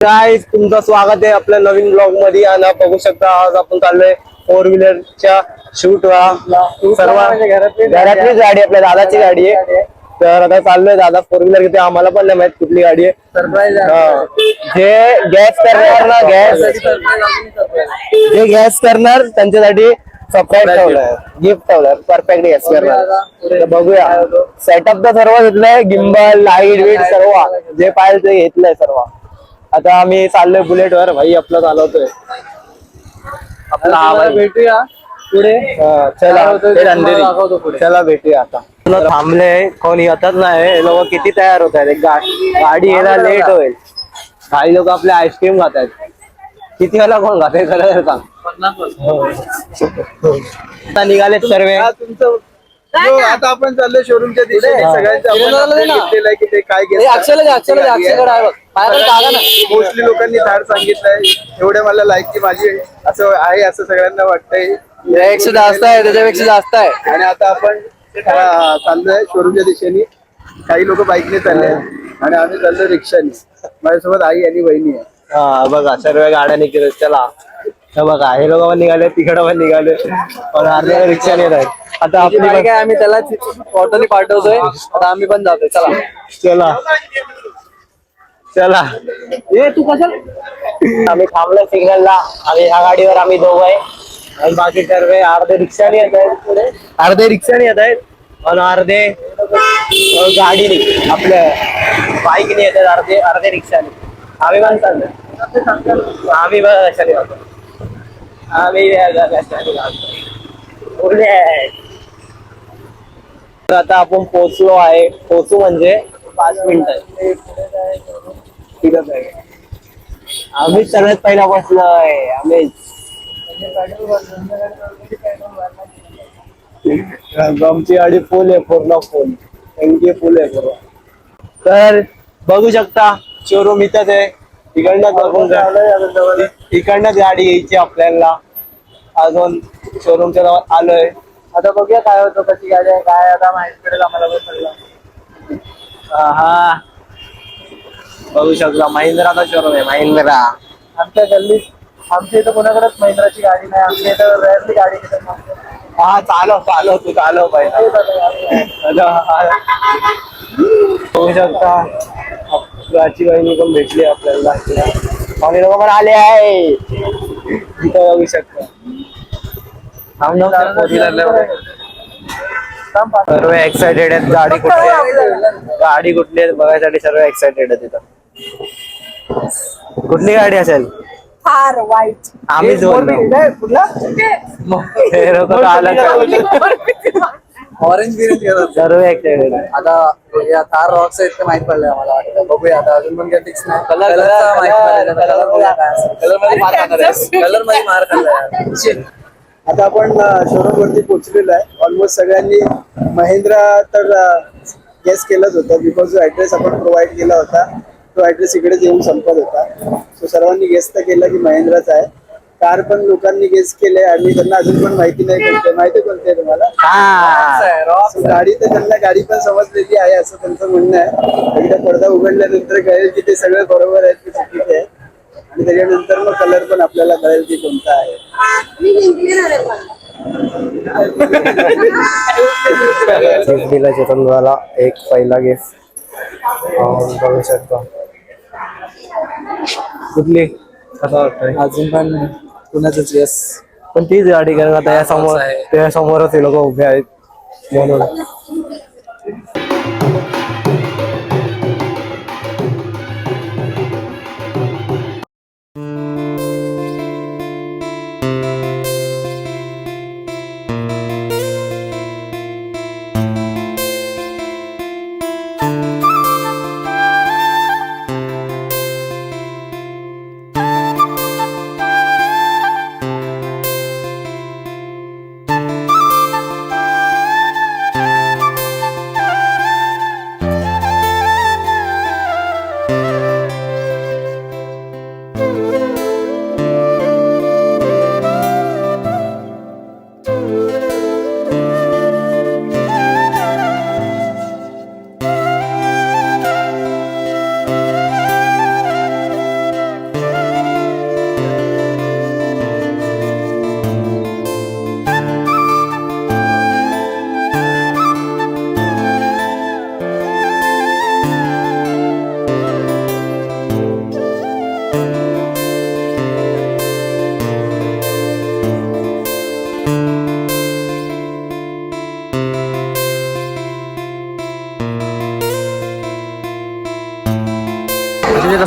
Guys, तुमचं स्वागत आहे आपल्या नवीन ब्लॉग मध्ये. आणि बघू शकता आज आपण चाललोय फोर व्हीलरच्या शूट सर्व घरातलीच गाडी आपल्या दादाची गाडी आहे. तर आता चाललोय दादा फोर व्हीलर घेते. आम्हाला पण नाही माहित कुठली गाडी आहे. सरप्राईज जे गॅस करणार ना जे गॅस करणार त्यांच्यासाठी सरप्राईज ठेवलंय, गिफ्ट ठेवलंय. परफेक्ट गॅस करणार. बघूया सेटअप तर सर्व घेतलंय, गिम्बल लाईट बीट सर्व जे पाहिजे ते घेतलंय सर्व. आता आम्ही चाललोय बुलेट वर. भाई आपला चालवतोय आपला. भेटूया पुढे. चला भेटूया. आता तुला थांबले कोणी येतच नाही. लोक किती तयार होत आहेत. गाडी यायला लेट होईल. काही लोक आपले आईस्क्रीम खात आहेत. किती वेळा कोण खाते खरं सांग. निघाले सर्व. तुमचं आता आपण चाललोय शोरूमच्या दिशेने. सगळ्यांचं की ते काय मोस्टली लोकांनी धाड सांगितलंय. एवढे मला लाईक माझी असं आहे असं सगळ्यांना वाटतंय. त्यापेक्षा जास्त आहे, त्याच्यापेक्षा जास्त आहे. आणि आता आपण चाललोय शोरूमच्या दिशेने. काही लोक बाईकने चालले आणि आम्ही चाललोय रिक्षाने. माझ्यासोबत आई आणि बहिणी आहे. हा बघा सर्व गाड्या निघत. चला बघा हे लोक पण निघाले, तिकडं पण निघाले, पण अर्ध्या रिक्षाने येत आहेत. आता आपली बाईक आहे, आम्ही त्याला ऑटोने पाठवतोय. आता आम्ही पण जातोय. चला चला चला. ए तू कसं. आम्ही थांबलो सिग्नलला. आणि ह्या गाडीवर आम्ही दोघं आहे आणि बाकी सर्व अर्धे रिक्षाने येत आहेत. अर्धे रिक्षाने येत आहेत आणि अर्धे गाडीने आपल्या बाईकने येत आहेत. अर्धे अर्धे रिक्षाने. आम्ही पण चाललोय. आम्ही बघ कशाने जातो. आम्ही आता आपण पोहोचलो आहे. पोहोचू म्हणजे 5 मिनिटं. ठीकच आहे. आम्ही सगळ्यात पहिला बसलोय. आम्हीच आमची गाडी फुल आहे. पूर्ण फुल टंकी फुल आहे पूर्ण. तर बघू शकता शोरूम इथंच आहे. इकडनंच गाडी यायची आपल्याला. अजून शोरूमच्या जवळ आलोय. आता बघूया काय होतं, कशी गाडी आहे काय. आता माहिती पडेल आम्हाला पण सगळं. हा बघू शकता महिंद्राचा शोरूम आहे. महिंद्रा आमच्या गल्लीत. आमच्या इथं कोणाकडेच महिंद्राची गाडी नाही. आमच्या इथं रॅरली गाडी. हा चालव चालव तू चालव पाहिजे. बघू शकता आपली बहिणी पण भेटली आपल्याला. आणि लोक पण आले आहे. इथं बघू शकता सर्व एक्साइटेड आहेत. गाडी कुठली गाडी कुठली आहे बघायसाठी सर्व एक्साइटेड आहेत. तिथं कुठली गाडी असेल. थार व्हाईट. आम्हीच ऑरेंज बिरेंज सर्व एक्साइटेड. आता या थार रॉक्स आहेत ते माहित पडले आम्हाला. वाटतं बघूया आता. अजून पण काही फिक्स नाही. कलर मध्ये मार खाल्ला. आता आपण शोरूम वरती पोहोचलेलो आहे. ऑलमोस्ट सगळ्यांनी महिंद्रा तर गेस केलंच होतं. बिकॉज जो ऍड्रेस आपण प्रोव्हाइड केला होता तो ऍड्रेस इकडेच येऊन संपत होता. सो सर्वांनी गेस तर केलं की महिंद्राच आहे. कार पण लोकांनी गेस केले आणि त्यांना अजून पण माहिती नाही. कोणते माहिती कोणते तुम्हाला. गाडी तर त्यांना गाडी पण समजलेली आहे असं त्यांचं म्हणणं आहे. एकदा पडदा उघडल्यानंतर कळेल की ते सगळं बरोबर आहे की चुकीचे आहे. आणि त्याच्यानंतर मग कलर पण आपल्याला कळेल की कोणता आहे. चेतनला एक पहिला गेस बघू शकतो. कुठली कसं वाटतंय. अजून पण कुणाचंच येस. पण तीच गाडी कारण आता या समोर त्या समोरच हे लोक उभे आहेत म्हणून.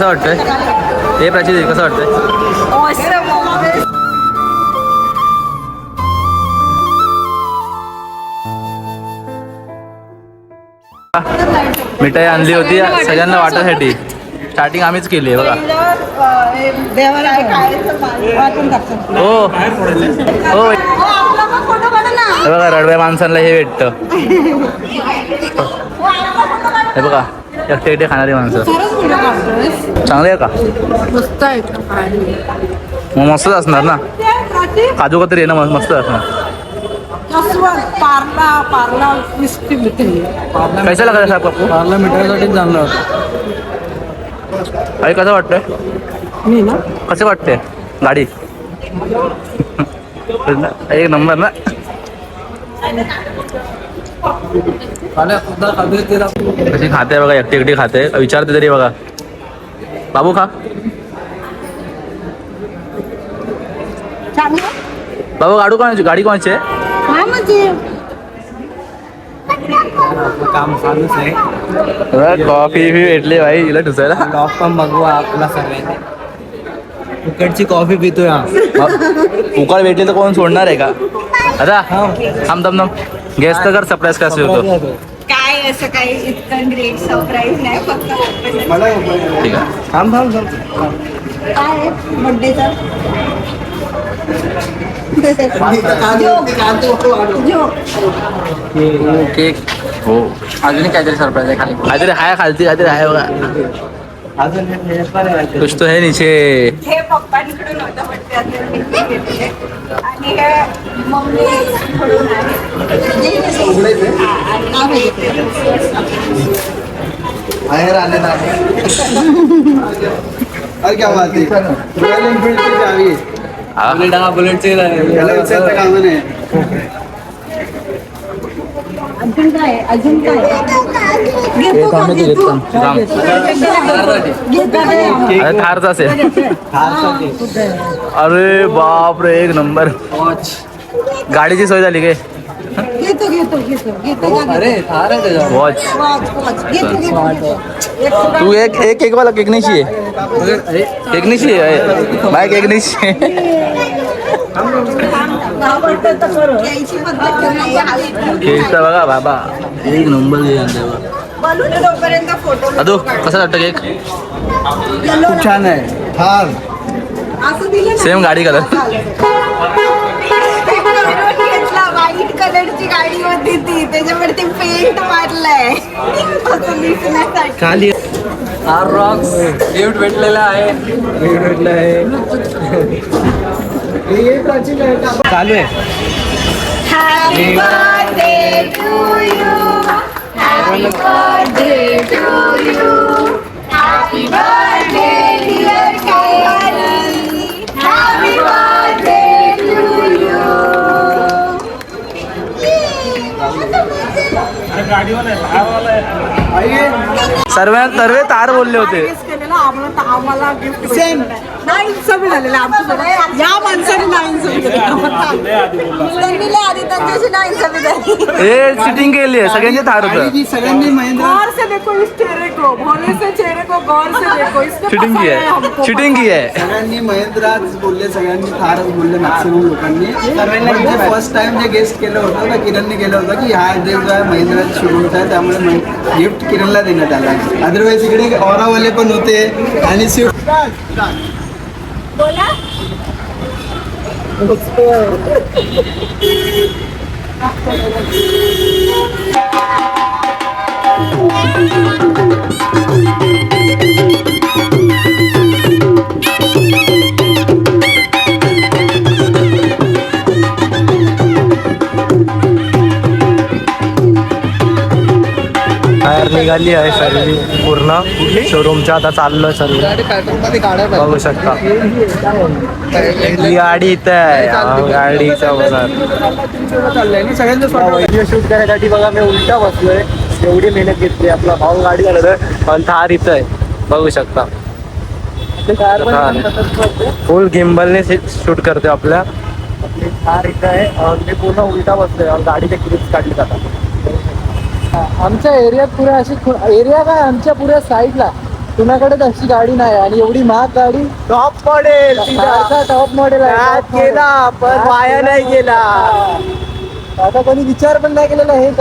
कसं वाटतंय हे प्राची कसं वाटतंय? मिठाई आणली होती सगळ्यांना वाटासाठी. स्टार्टिंग आम्हीच केली आहे बघा. हो हो हे बघा रडव्या माणसांना हे भेटतं. हे बघा एकटे एकटे खाणारी माणसं. चांगले आहे का? मग मस्तच असणार ना. काजू कतरी आहे ना मस्त असणार. कैसा लगा साहेब आपको? पार्ला मिठाईसाठीच जाणलं होतं. अरे कसं वाटतंय? मी ना कसं वाटतंय गाडी? एक नंबर ना. कशी खाते बघा एकटी एकटी खाते. विचारते तरी बघा. बाबू खा. बाबू गाडी कोणाची आहे? काम चालूच आहे. कॉफी बी भेटली भाई तिला ठुसायला. लॉक पण बघू आपला सगळ्यांनी. फुकटची कॉफी पितोय हा. उकाळ भेटली तर कोण सोडणार आहे का? आता थांब थांब थांब. गॅस तर कर सरप्राईज कसं होतो. काय असं काही इतकं ग्रेट सरप्राईज नाही फक्त ठीक आहे. थांब थांब थांब. काय बर्थडेचा केक हो. अजून काहीतरी सरप्राईज आहे खाली. काहीतरी हाय खालती काहीतरी हाय बघा. अजून हे पण आहे. कुछ तो है नीचे. हे पप्पांकडून होतं बर्थडे आणि हे मम्मीकडून आहे. अरे क्या बात है, रॉयल एनफील्ड की चावी है. हा. बुलेटचे त्याला विचारता कामा नाही. अजून काय अजून काय अरे थारचा असेल. अरे बाप रे एक नंबर. गाडीची सोय झाली काय? घेतो घेतो घेतो घेतो अरे थार आहे त्याच्यावर. वॉच. घेतो तू एक केक वाला केक निशी आहे. केक निशी आहे बाय केक निशी आहे. यायची पद्धत नाही. केकचा बघा बाबा एक नंबर बलून तोपर्यंत फोटो अदो कसा वाटतं केक? खूप छान आहे. थार असं दिलं सेम गाडी कलर. व्हाईट कलरची गाडी होती ती त्याच्यावरती पेंट मारलाय असं दिसण्यासाठी. खाली थार रॉक्स गिफ्ट भेटलेला आहे. गिफ्ट भेटलं आहे. चालू आहे. Happy birthday to you. Happy birthday to you. Happy birthday dear Kayali. Happy birthday to you. सर्व तार बोलले होते. आम्हाला गिफ्ट सेम नाही इन्सर्ट झालेलं आमच्यासोबत या माणसाने नाही इन्सर्ट आधी त्यांच्याशी नाही इन्सर्ट झाली. हे चिटिंग केली आहे सगळ्यांचे थार होतं. गाडी सगळ्यांनी महिंद्रा गौर से देखो इस चेहरे को, भोले से चेहरे को गौर से देखो. इसमें चिटिंग की आहे चिटिंग की आहे. सगळ्यांनी महिंद्राच बोलले, सगळ्यांनी थारच बोलले मॅक्सिमम लोकांनी. फर्स्ट टाइम जे गेस्ट केलं होतं तर किरणने केलं होतं की हा ड्रेस जो आहे महिंद्राचा शोरूमचा आहे त्यामुळे गिफ्ट किरणला देण्यात आला. अदरवाईज इकडे ऑरावाले पण होते आणि स्विफ्ट बोला टायर निघाली आहे सर्व पूर्ण शोरूमच्या. आता चाललोय सर्व. बघू शकता ही गाडी इथं आहे. गाडीचा बघा व्हिडिओ शूट करायसाठी बघा मी उलटा बसलोय. एवढी मेहनत घेतली. आपला भाऊ गाडी झालं पण थार इथं आहे बघू शकता. फुल गिम्बलने शूट करते आपल्या. आपली थार इथं आहे. मी पूर्ण उलटा बसलोय. गाडीचे क्लिप्स काढले जातात. आमच्या एरियात पुऱ्या अशी एरिया काय आमच्या पुऱ्या साईडला कुणाकडे तशी गाडी नाही आणि एवढी महाग गाडी टॉप मॉडेल टॉप मॉडेल केला पण वाया नाही गेला. आता कोणी विचार पण नाही केलेला. हे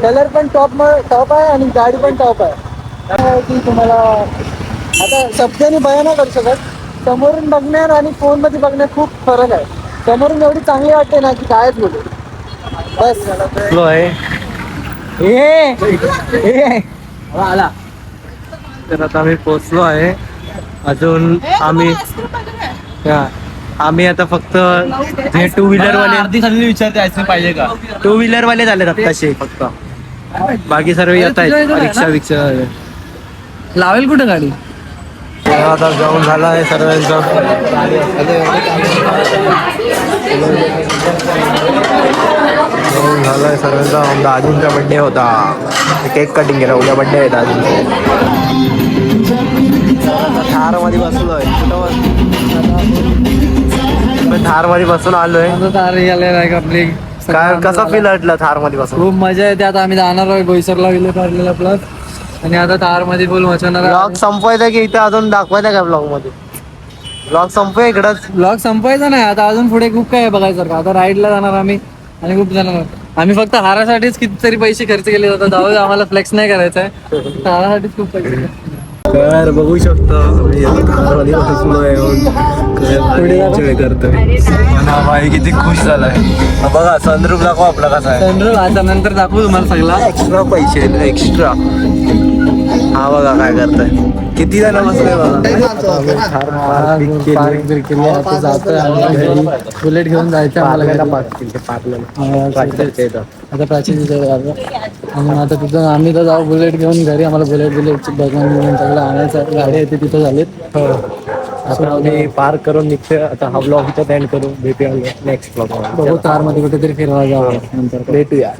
कलर पण टॉप आहे आणि गाडी पण टॉप आहे. त्यामुळे की तुम्हाला आता शब्दाने बयान नाही करू शकत. समोरून बघण्यात आणि फोन मध्ये बघण्यात खूप फरक आहे. समोरून एवढी चांगली वाटते ना की कायच बोलू. बस आला. तर आता आम्ही पोचलो आहे. अजून आम्ही आता फक्त हे टू व्हीलर वाले अर्धी खाली विचारते आईस्क्रीम पाहिजे का. टू व्हीलर वाले झाले आत्ताशे फक्त. बाकी सर्व येत आहेत रिक्षा लावेल कुठे गाडी. आता जाऊन झाला आहे सर्वांचा. झाला आहे सर्वांचा. दादूंचा बड्डे होता. केक कटिंग केला. उद्या बड्डे आहे दादूंचा. थार मध्ये बसलोय. थार मध्ये बसून आलोय. काय कसा फील वाटलं थार मध्ये बसून. खूप मजा येते. आता आम्ही जाणार आहोत बोईसरला विले पाडलेला प्लस आणि आता तार मध्ये बोल मचवणार. ब्लॉग संपवायचा की इथं अजून दाखवायचा का ब्लॉग मध्ये. ब्लॉग संपवाय इकडंच. ब्लॉग संपवायचा नाही. आता अजून पुढे खूप काय बघायचं. आता राईडला जाणार आम्ही आणि खूप जाणार. आम्ही फक्त हारासाठीच कितीतरी पैसे खर्च केले जातात. जाऊ आम्हाला फ्लेक्स नाही करायचा आहे. हारासाठीच खूप पैसे. तर बघू शकतो एन्जॉय करतोय. भाई किती खुश झालाय. बघा सनरूफ दाखवा आपला कसा आहे. सनरूफ आता नंतर दाखवू तुम्हाला सगळा. एक्स्ट्रा पैसे एक्स्ट्रा. हा बघा काय करताय. किती जण बसले बघा. बुलेट घेऊन जायचं आम्हाला. आता प्राचीन आणि आता तिथं आम्ही तर जाऊ बुलेट घेऊन घरी. आम्हाला बुलेटची बघून घेऊन सगळं आणायचं. गाडी येते तिथं झालीत. आता आम्ही पार्क करून निघतोय. आता हा ब्लॉग इथं एंड करू. भेटूया नेक्स्ट ब्लॉग. बघू कार मध्ये कुठेतरी फिरवा जावं. नंतर भेटूया.